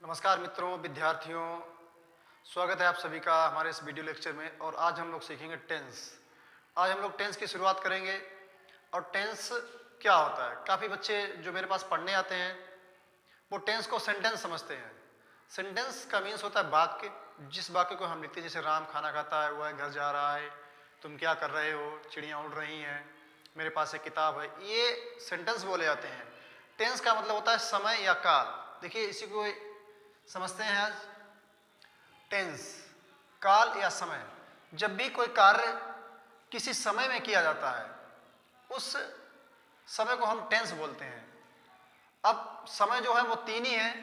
नमस्कार मित्रों, विद्यार्थियों, स्वागत है आप सभी का हमारे इस वीडियो लेक्चर में। और आज हम लोग सीखेंगे टेंस। आज हम लोग टेंस की शुरुआत करेंगे। और टेंस क्या होता है, काफ़ी बच्चे जो मेरे पास पढ़ने आते हैं वो टेंस को सेंटेंस समझते हैं। सेंटेंस का मीन्स होता है वाक्य, जिस वाक्य को हम लिखते हैं, जैसे राम खाना खाता है, वह घर जा रहा है, तुम क्या कर रहे हो, चिड़ियाँ उड़ रही हैं, मेरे पास एक किताब है, ये सेंटेंस बोले जाते हैं। टेंस का मतलब होता है समय या काल। देखिए इसी को समझते हैं आज। टेंस काल या समय। जब भी कोई कार्य किसी समय में किया जाता है उस समय को हम टेंस बोलते हैं। अब समय जो है वो तीन ही है।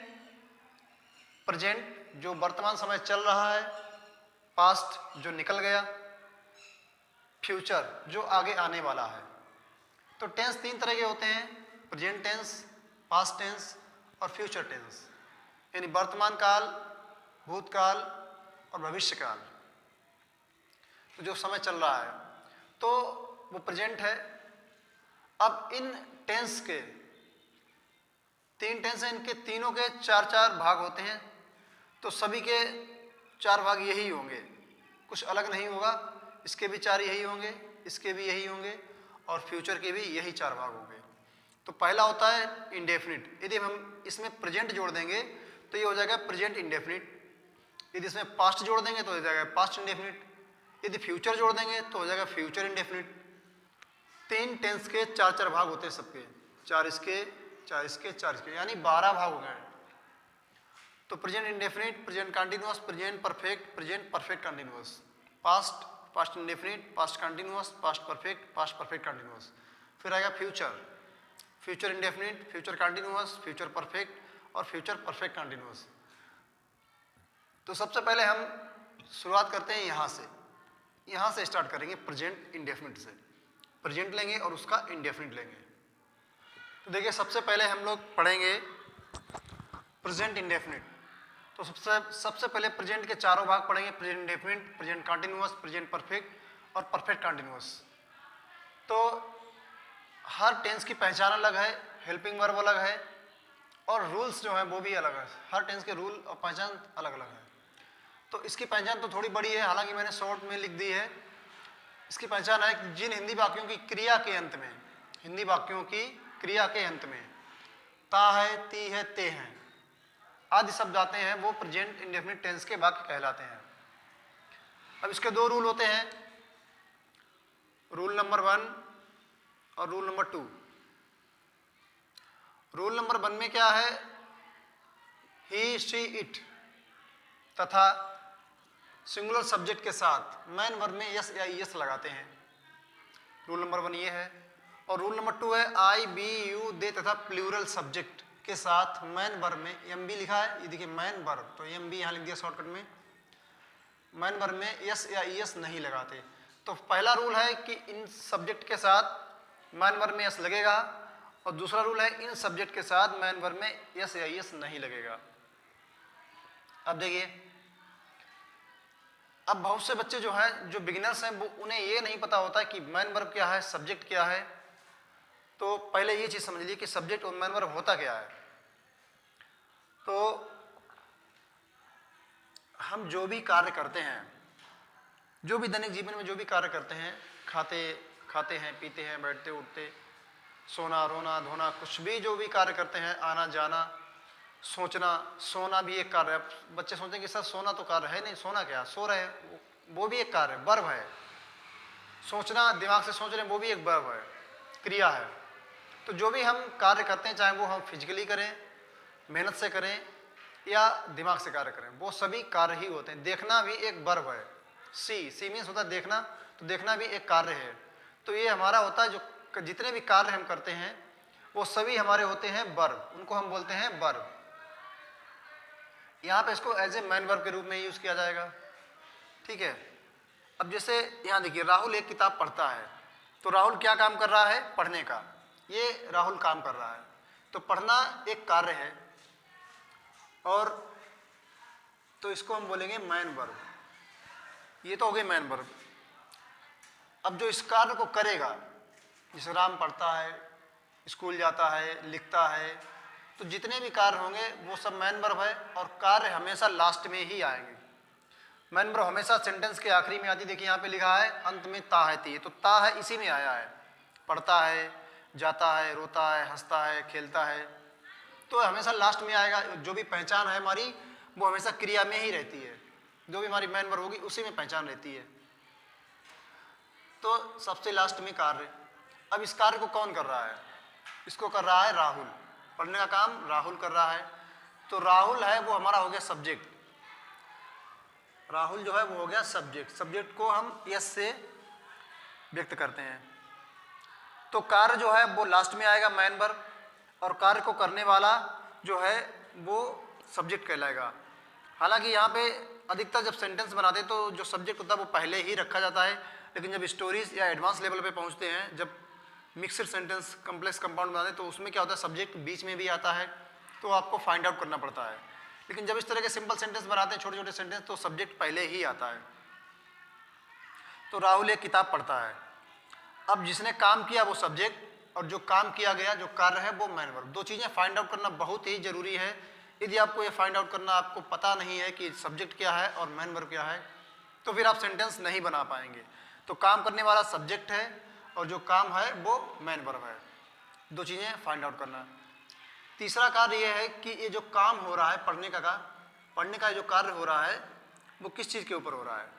प्रेजेंट जो वर्तमान समय चल रहा है, पास्ट जो निकल गया, फ्यूचर जो आगे आने वाला है। तो टेंस तीन तरह के होते हैं, प्रेजेंट टेंस, पास्ट टेंस और फ्यूचर टेंस। यानी वर्तमान काल, भूतकाल और भविष्य काल। तो जो समय चल रहा है तो वो प्रेजेंट है। अब इन टेंस के तीन टेंस हैं, इनके तीनों के चार चार भाग होते हैं। तो सभी के चार भाग यही होंगे, कुछ अलग नहीं होगा। इसके भी चार यही होंगे, इसके भी यही होंगे और फ्यूचर के भी यही चार भाग होंगे। तो पहला होता है इंडेफिनिट। यदि हम इसमें प्रेजेंट जोड़ देंगे तो ये हो जाएगा प्रेजेंट इंडेफिनिट। यदि इसमें पास्ट जोड़ देंगे तो हो जाएगा पास्ट इंडेफिनिट। यदि फ्यूचर जोड़ देंगे तो हो जाएगा फ्यूचर इंडेफिनिट। तीन टेंस के चार चार भाग होते हैं सबके, चार इसके, चार इसके, चार इसके, यानी 12 भाग हो गए। तो present indefinite, present continuous, present perfect, present perfect continuous, past, past indefinite, past continuous, past perfect, past perfect continuous. फिर आएगा future, future indefinite, future continuous, future perfect और फ्यूचर परफेक्ट कंटिन्यूअस। तो सबसे पहले हम शुरुआत करते हैं यहाँ से स्टार्ट करेंगे प्रेजेंट इंडेफिनिट से। प्रेजेंट लेंगे और उसका इंडेफिनिट लेंगे। तो देखिए सबसे पहले हम लोग पढ़ेंगे प्रेजेंट इंडेफिनिट। तो सबसे पहले प्रेजेंट के चारों भाग पढ़ेंगे, present indefinite, present continuous, present perfect और परफेक्ट कंटिन्यूअस। तो हर टेंस की पहचान अलग है, हेल्पिंग वर्ब अलग है और रूल्स जो हैं वो भी अलग है। हर टेंस के रूल और पहचान अलग अलग है। तो इसकी पहचान तो थोड़ी बड़ी है, हालांकि मैंने शॉर्ट में लिख दी है। इसकी पहचान है कि जिन हिंदी वाक्यों की क्रिया के अंत में, हिंदी वाक्यों की क्रिया के अंत में ता है, ती है, ते हैं आदि शब्द आते हैं, वो प्रेजेंट इंडेफिनिट टेंस के वाक्य कहलाते हैं। अब इसके दो रूल होते हैं, रूल नंबर 1 और रूल नंबर 2। रूल नंबर 1 में क्या है, ही, शी, इट तथा सिंगुलर सब्जेक्ट के साथ मैन वर्ब में यस या यस लगाते हैं। रूल नंबर 1 ये है। और रूल नंबर 2 है आई, बी, यू, दे तथा प्लूरल सब्जेक्ट के साथ मैन वर्ब में एम बी लिखा है, ये देखिए मैन वर्ब, तो एम बी यहाँ लिख दिया शॉर्टकट में। मैन वर्ब में यस या यस नहीं लगाते। तो पहला रूल है कि इन सब्जेक्ट के साथ मैन वर्ब में यस लगेगा और दूसरा रूल है इन सब्जेक्ट के साथ मैन वर्ब में यस या यस नहीं लगेगा। अब देखिए, अब बहुत से बच्चे जो हैं, जो बिगिनर्स हैं, वो उन्हें ये नहीं पता होता कि मैन वर्ब क्या है, सब्जेक्ट क्या है। तो पहले ये चीज़ समझ लीजिए कि सब्जेक्ट और मैन वर्ब होता क्या है। तो हम जो भी कार्य करते हैं, जो भी दैनिक जीवन में जो भी कार्य करते हैं, खाते हैं, पीते हैं, बैठते उठते, सोना, रोना, धोना, कुछ भी जो भी कार्य करते हैं, आना जाना, सोचना, सोना भी एक कार्य है। बच्चे सोचते हैं कि सर सोना तो कार्य है नहीं, सोना क्या, सो रहे हैं, वो भी एक कार्य है, वर्ब है। सोचना, दिमाग से सोच रहे हैं, वो भी एक वर्ब है, क्रिया है। तो जो भी हम कार्य करते हैं, चाहे वो हम फिजिकली करें, मेहनत से करें या दिमाग से कार्य करें, वो सभी कार्य ही होते हैं। देखना भी एक वर्ब है, सी मीन्स होता है देखना, तो देखना भी एक कार्य है। तो ये हमारा होता है, जो जितने भी कार्य हम करते हैं वो सभी हमारे होते हैं वर्ब, उनको हम बोलते हैं वर्ब। यहाँ पे इसको एज ए मैन वर्ब के रूप में यूज किया जाएगा, ठीक है। अब जैसे यहाँ देखिए, राहुल एक किताब पढ़ता है, तो राहुल क्या काम कर रहा है, पढ़ने का, ये राहुल काम कर रहा है। तो पढ़ना एक कार्य है और तो इसको हम बोलेंगे मैन वर्ब। ये तो हो गई मैन वर्ब। अब जो इस कार्य को करेगा, जैसे राम पढ़ता है, स्कूल जाता है, लिखता है, तो जितने भी कार्य होंगे वो सब मैन वर्ब है और कार्य हमेशा लास्ट में ही आएंगे। मैन वर्ब हमेशा सेंटेंस के आखिरी में आती। देखिए यहाँ पे लिखा है अंत में ता है ती, तो ता है इसी में आया है। पढ़ता है, जाता है, रोता है, हंसता है, खेलता है, तो हमेशा लास्ट में आएगा। जो भी पहचान है हमारी वो हमेशा क्रिया में ही रहती है। जो भी हमारी मैन वर्ब होगी उसी में पहचान रहती है। तो सबसे लास्ट में कार्य। अब इस कार्य को कौन कर रहा है? इसको कर रहा है राहुल। पढ़ने का काम राहुल कर रहा है। तो राहुल है वो हमारा हो गया सब्जेक्ट। राहुल जो है वो हो गया सब्जेक्ट। सब्जेक्ट को हम यस से व्यक्त करते हैं। तो कार्य जो है वो लास्ट में आएगा मैन वर्ब, और कार्य को करने वाला जो है वो सब्जेक्ट कहलाएगा। हालांकि यहाँ पे अधिकतर जब सेंटेंस बनाते हैं तो जो सब्जेक्ट होता है वो पहले ही रखा जाता है, लेकिन जब स्टोरीज या एडवांस लेवल पे पहुँचते हैं, जब मिक्सड सेंटेंस कम्प्लेक्स कंपाउंड बनाते हैं, तो उसमें क्या होता है सब्जेक्ट बीच में भी आता है, तो आपको फाइंड आउट करना पड़ता है। लेकिन जब इस तरह के सिंपल सेंटेंस बनाते हैं, छोटे छोटे सेंटेंस, तो सब्जेक्ट पहले ही आता है। तो राहुल एक किताब पढ़ता है। अब जिसने काम किया वो सब्जेक्ट, और जो काम किया गया जो कार्य है वो मैन वर्ब। दो चीज़ें फाइंड आउट करना बहुत ही जरूरी है। यदि आपको ये फाइंड आउट करना आपको पता नहीं है कि सब्जेक्ट क्या है और मैन वर्ब क्या है, तो फिर आप सेंटेंस नहीं बना पाएंगे। तो काम करने वाला सब्जेक्ट है और जो काम है वो मैन वर्ब है। दो चीज़ें फाइंड आउट करना। तीसरा कार्य ये है कि ये जो काम हो रहा है पढ़ने का जो कार्य हो रहा है वो किस चीज़ के ऊपर हो रहा है।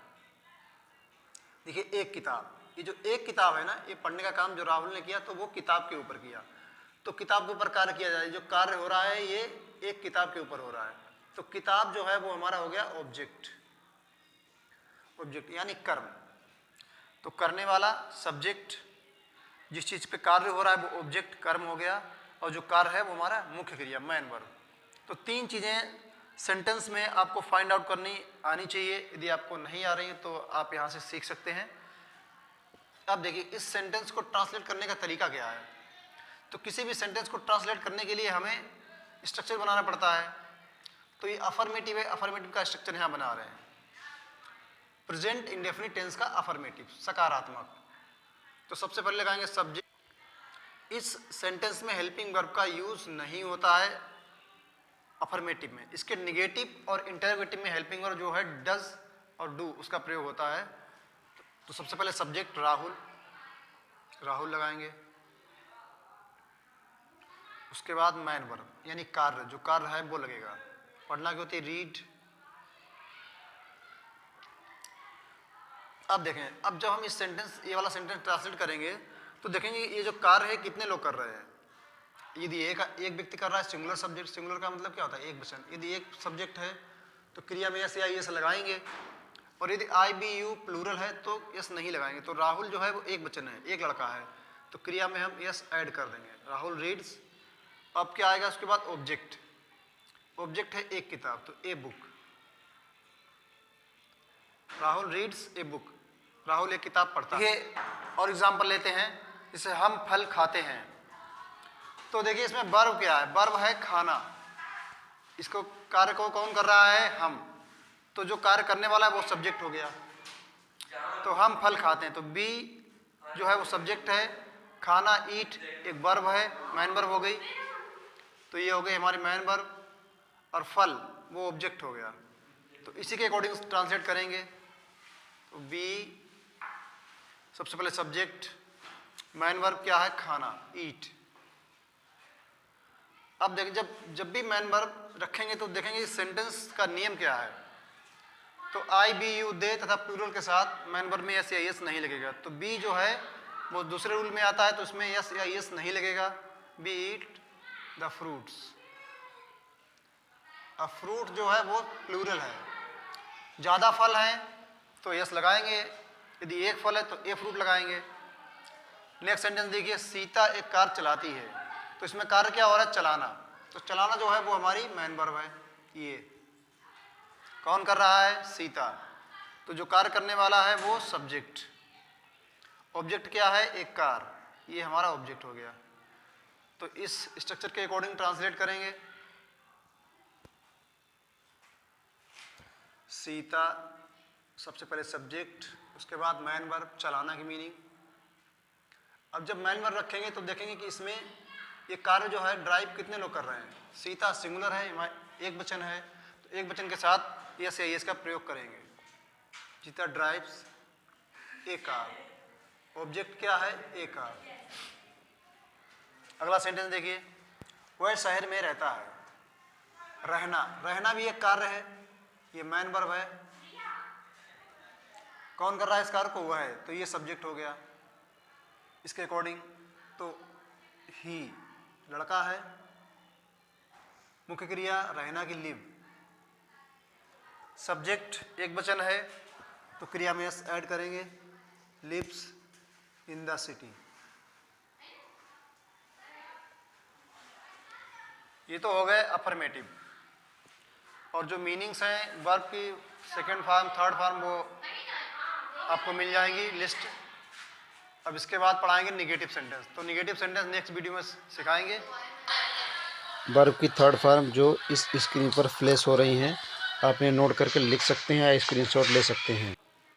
देखिए एक किताब, ये जो एक किताब है ना, ये पढ़ने का काम जो राहुल ने किया तो वो किताब के ऊपर किया। तो किताब के ऊपर कार्य किया जाए, जो कार्य हो रहा है ये एक किताब के ऊपर हो रहा है। तो किताब जो है वो हमारा हो गया ऑब्जेक्ट। ऑब्जेक्ट यानी कर्म। तो करने वाला सब्जेक्ट, जिस चीज़ पे कार्य हो रहा है वो ऑब्जेक्ट कर्म हो गया, और जो कार्य है वो हमारा मुख्य क्रिया मैन वर्ब। तो तीन चीज़ें सेंटेंस में आपको फाइंड आउट करनी आनी चाहिए। यदि आपको नहीं आ रही है तो आप यहाँ से सीख सकते हैं। अब देखिए इस सेंटेंस को ट्रांसलेट करने का तरीका क्या है। तो किसी भी सेंटेंस को ट्रांसलेट करने के लिए हमें स्ट्रक्चर बनाना पड़ता है। तो ये अफर्मेटिव है, अफर्मेटिव का स्ट्रक्चर यहाँ बना रहे हैं। प्रेजेंट इंडेफिनिट टेंस का अफर्मेटिव, सकारात्मक। तो सबसे पहले लगाएंगे सब्जेक्ट। इस सेंटेंस में हेल्पिंग वर्ब का यूज नहीं होता है अफर्मेटिव में। इसके निगेटिव और इंटरोगेटिव में हेल्पिंग वर्ब जो है डज और डू उसका प्रयोग होता है। तो सबसे पहले सब्जेक्ट राहुल, राहुल लगाएंगे। उसके बाद मैन वर्ब यानी कार्य, जो कार्य है वो लगेगा। पढ़ना की होती है रीड। अब देखें, अब जब हम इस सेंटेंस ये वाला सेंटेंस ट्रांसलेट करेंगे तो देखेंगे ये जो कार्य है कितने लोग कर रहे हैं। यदि एक व्यक्ति कर रहा है, सिंगुलर सब्जेक्ट, सिंगुलर का मतलब क्या होता है एक वचन। यदि एक सब्जेक्ट है तो क्रिया में एस या एस लगाएंगे, और यदि आई बी यू प्लूरल है तो एस नहीं लगाएंगे। तो राहुल जो है वो एक वचन है, एक लड़का है, तो क्रिया में हम एस ऐड कर देंगे। राहुल रीड्स। अब क्या आएगा उसके बाद ऑब्जेक्ट। ऑब्जेक्ट है एक किताब, तो a book. Rahul reads a book, Rahul एक किताब पढ़ता है। और एग्जाम्पल लेते हैं, जैसे हम फल खाते हैं। तो देखिए इसमें वर्ब क्या है, वर्ब है खाना। इसको कार्य को कौन कर रहा है, हम। तो जो कार्य करने वाला है वो सब्जेक्ट हो गया। तो हम फल खाते हैं, तो बी जो है वो सब्जेक्ट है, खाना ईट एक वर्ब है, मैन वर्ब हो गई। तो ये हो गई हमारी मैन वर्ब, और फल वो ऑब्जेक्ट हो गया। तो इसी के अकॉर्डिंग ट्रांसलेट करेंगे। तो बी सबसे पहले सब्जेक्ट, मैन वर्ब क्या है खाना ईट। अब देखें जब भी मैन वर्ब रखेंगे तो देखेंगे इस सेंटेंस का नियम क्या है। तो आई बी यू दे तथा प्लूरल के साथ मैन वर्ब में एस या एस नहीं लगेगा। तो बी जो है वो दूसरे रूल में आता है, तो इसमें एस या एस नहीं लगेगा। B eat the fruits. अब फ्रूट जो है वो प्लूरल है, ज़्यादा फल हैं तो एस लगाएंगे, यदि एक फल है तो ए फ्रूट लगाएंगे। नेक्स्ट सेंटेंस देखिए, सीता एक कार चलाती है। तो इसमें कार्य क्या हो रहा है, चलाना। तो चलाना जो है वो हमारी मैन वर्ब है। ये कौन कर रहा है, सीता। तो जो कार्य करने वाला है वो सब्जेक्ट। ऑब्जेक्ट क्या है, एक कार, ये हमारा ऑब्जेक्ट हो गया। तो इस स्ट्रक्चर के अकॉर्डिंग ट्रांसलेट करेंगे। सीता सबसे पहले सब्जेक्ट, उसके बाद मैन वर्ब, चलाना की मीनिंग। अब जब मैन वर्ब रखेंगे तो देखेंगे कि इसमें ये कार्य जो है ड्राइव कितने लोग कर रहे हैं? सीता सिंगुलर है, एक वचन है, तो एक वचन के साथ यस या यस का प्रयोग करेंगे। सीता ड्राइव्स ए कार, ऑब्जेक्ट क्या है? ए कार। अगला सेंटेंस देखिए, वह शहर में रहता है। रहना, रहना भी एक कार्य है, ये मैन वर्ब है। कौन कर रहा है इस कार्य को? वह है, तो ये सब्जेक्ट हो गया इसके अकॉर्डिंग। तो ही लड़का है, मुख्य क्रिया रहना की लिव, सब्जेक्ट एक वचन है तो क्रिया में एस ऐड करेंगे, लिव्स इन द सिटी। ये तो हो गए अफर्मेटिव। और जो मीनिंग्स हैं वर्ब की सेकंड फॉर्म, थर्ड फॉर्म, वो आपको मिल जाएंगी लिस्ट। अब इसके बाद पढ़ाएंगे निगेटिव सेंटेंस। तो निगेटिव सेंटेंस नेक्स्ट वीडियो में सिखाएंगे। वर्ब की थर्ड फॉर्म जो इस स्क्रीन पर फ्लैश हो रही हैं, आप इन्हें नोट करके लिख सकते हैं या स्क्रीनशॉट ले सकते हैं।